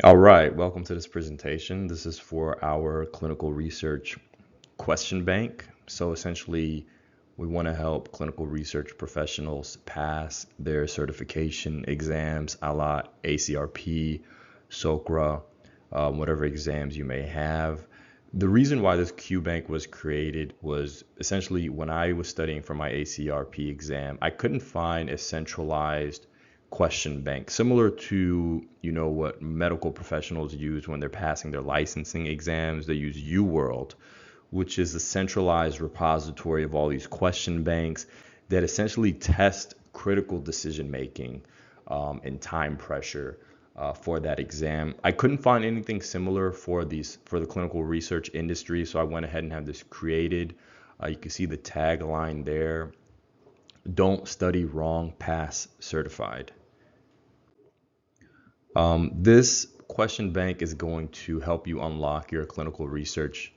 All right, welcome to this presentation. This is for our clinical research question bank. So essentially, we want to help clinical research professionals pass their certification exams a la ACRP, SOCRA, whatever exams you may have. The reason why this Q bank was created was essentially when I was studying for my ACRP exam, I couldn't find a centralized question bank similar to what medical professionals use when they're passing their licensing exams. They use UWorld, which is a centralized repository of all these question banks that essentially test critical decision making and time pressure for that exam. I couldn't find anything similar for the clinical research industry, so I went ahead and had this created. You can see the tagline there: "Don't study wrong, pass certified." This question bank is going to help you unlock your clinical research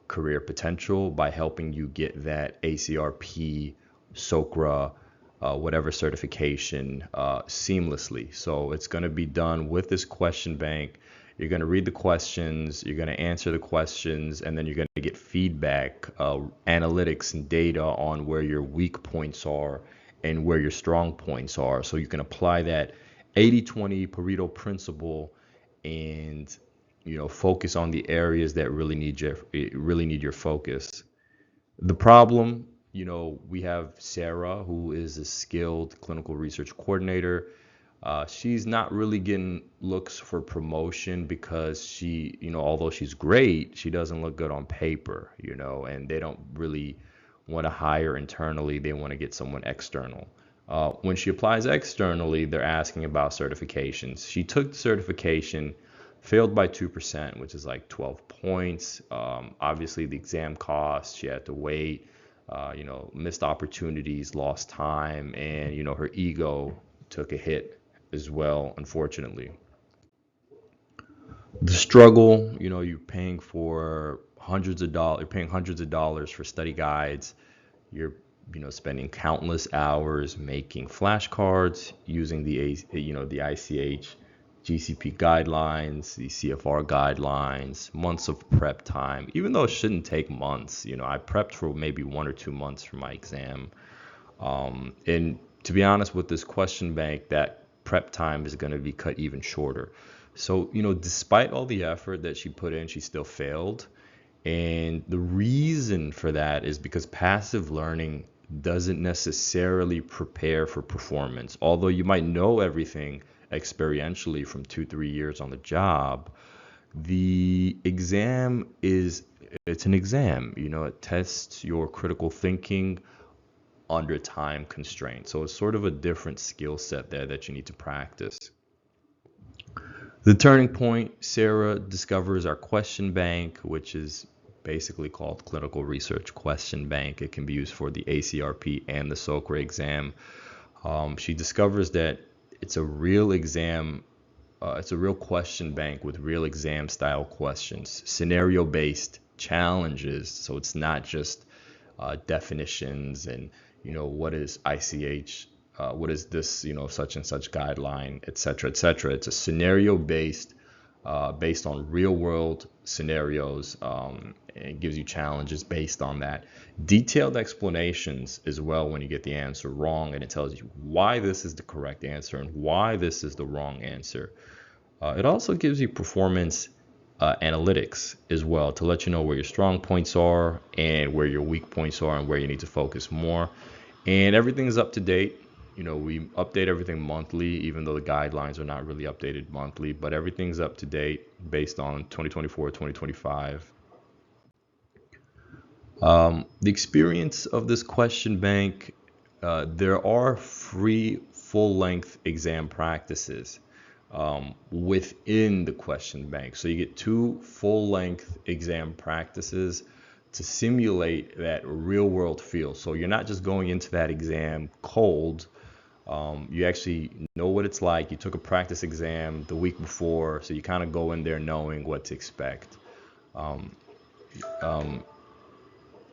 career potential by helping you get that ACRP, SOCRA, whatever certification seamlessly. So it's going to be done with this question bank. You're going to read the questions, you're going to answer the questions, and then you're going to get feedback, analytics and data on where your weak points are and where your strong points are. So you can apply that 80-20 Pareto principle and focus on the areas that really need your focus. The problem, we have Sarah, who is a skilled clinical research coordinator. She's not really getting looks for promotion because she, although she's great, she doesn't look good on paper, and they don't really want to hire internally. They want to get someone external. When she applies externally, they're asking about certifications. She took the certification, failed by 2%, which is like 12 points. Obviously, the exam cost, she had to wait, missed opportunities, lost time, and, her ego took a hit as well, unfortunately. The struggle, you're paying for you're paying hundreds of dollars for study guides. You're spending countless hours making flashcards using the ICH GCP guidelines, the CFR guidelines, months of prep time, even though it shouldn't take months. I prepped for maybe 1 or 2 months for my exam. And to be honest, with this question bank, that prep time is going to be cut even shorter. So, despite all the effort that she put in, she still failed. And the reason for that is because passive learning doesn't necessarily prepare for performance. Although you might know everything experientially from 2-3 years on the job, the exam it's an exam. It tests your critical thinking under time constraints. So it's sort of a different skill set there that you need to practice. The turning point: Sarah discovers our question bank, which is basically called Clinical Research Question Bank. It can be used for the ACRP and the SOCRA exam. She discovers that it's a real exam. It's a real question bank with real exam style questions, scenario-based challenges. So it's not just definitions and, what is ICH, what is this, such and such guideline, et cetera, et cetera. It's a scenario-based, based on real-world scenarios. It gives you challenges based on that. Detailed explanations as well when you get the answer wrong, and it tells you why this is the correct answer and why this is the wrong answer. It also gives you performance analytics as well to let you know where your strong points are and where your weak points are and where you need to focus more. And everything's up to date. We update everything monthly, even though the guidelines are not really updated monthly, but everything's up to date based on 2024, 2025. The experience of this question bank: there are free full-length exam practices within the question bank. So you get 2 full-length exam practices to simulate that real-world feel. So you're not just going into that exam cold. You actually know what it's like. You took a practice exam the week before, so you kind of go in there knowing what to expect.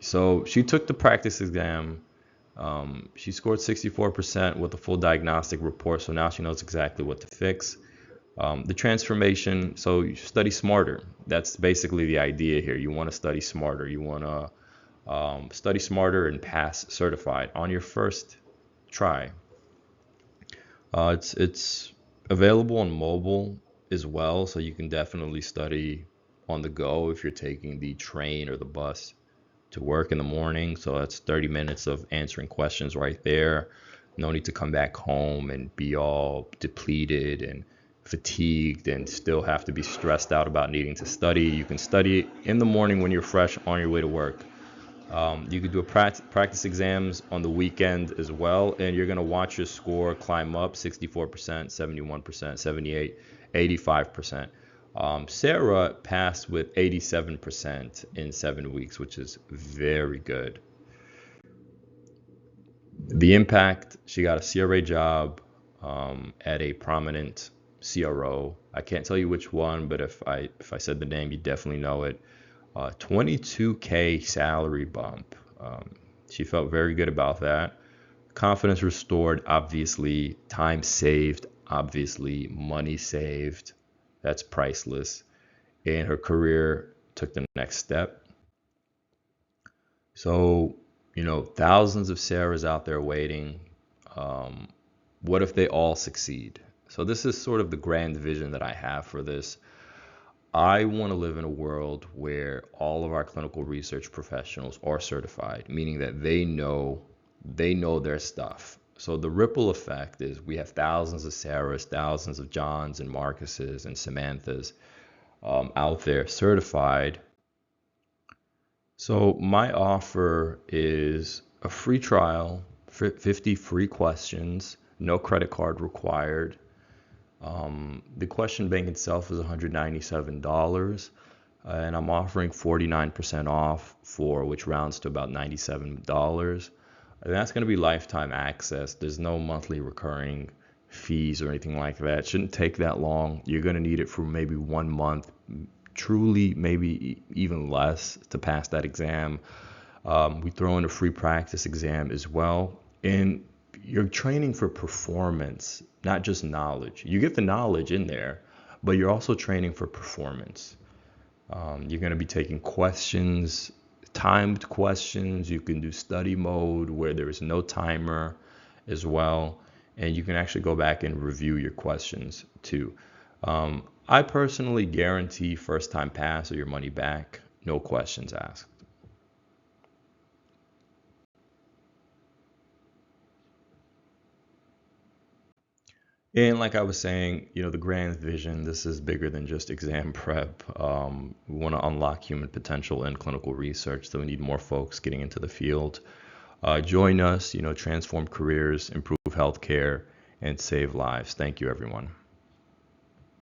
So she took the practice exam. She scored 64% with a full diagnostic report, so now she knows exactly what to fix. The transformation, so you study smarter. That's basically the idea here. You want to study smarter. You want to study smarter and pass certified on your first try. It's available on mobile as well, so you can definitely study on the go if you're taking the train or the bus to work in the morning. So that's 30 minutes of answering questions right there. No need to come back home and be all depleted and fatigued and still have to be stressed out about needing to study. You can study in the morning when you're fresh on your way to work. You could do a practice exams on the weekend as well, and you're going to watch your score climb up 64%, 71%, 78, 85%. Sarah passed with 87% in 7 weeks, which is very good. The impact, she got a CRA job at a prominent CRO. I can't tell you which one, but if I said the name, you definitely know it. 22K salary bump. She felt very good about that. Confidence restored, obviously. Time saved, obviously. Money saved. That's priceless. And her career took the next step. So, thousands of Sarahs out there waiting. What if they all succeed? So this is sort of the grand vision that I have for this. I want to live in a world where all of our clinical research professionals are certified, meaning that they know their stuff. So the ripple effect is we have thousands of Sarahs, thousands of Johns and Marcuses and Samanthas out there certified. So my offer is a free trial, 50 free questions, no credit card required. The question bank itself is $197, and I'm offering 49% off which rounds to about $97. And that's going to be lifetime access. There's no monthly recurring fees or anything like that. It shouldn't take that long. You're going to need it for maybe 1 month, truly maybe even less to pass that exam. We throw in a free practice exam as well. And you're training for performance, not just knowledge. You get the knowledge in there, but you're also training for performance. You're going to be taking questions, timed questions. You can do study mode where there is no timer as well. And you can actually go back and review your questions too. I personally guarantee first time pass or your money back, no questions asked. And like I was saying, the grand vision, this is bigger than just exam prep. We want to unlock human potential in clinical research, so we need more folks getting into the field. Join us, transform careers, improve healthcare, and save lives. Thank you, everyone.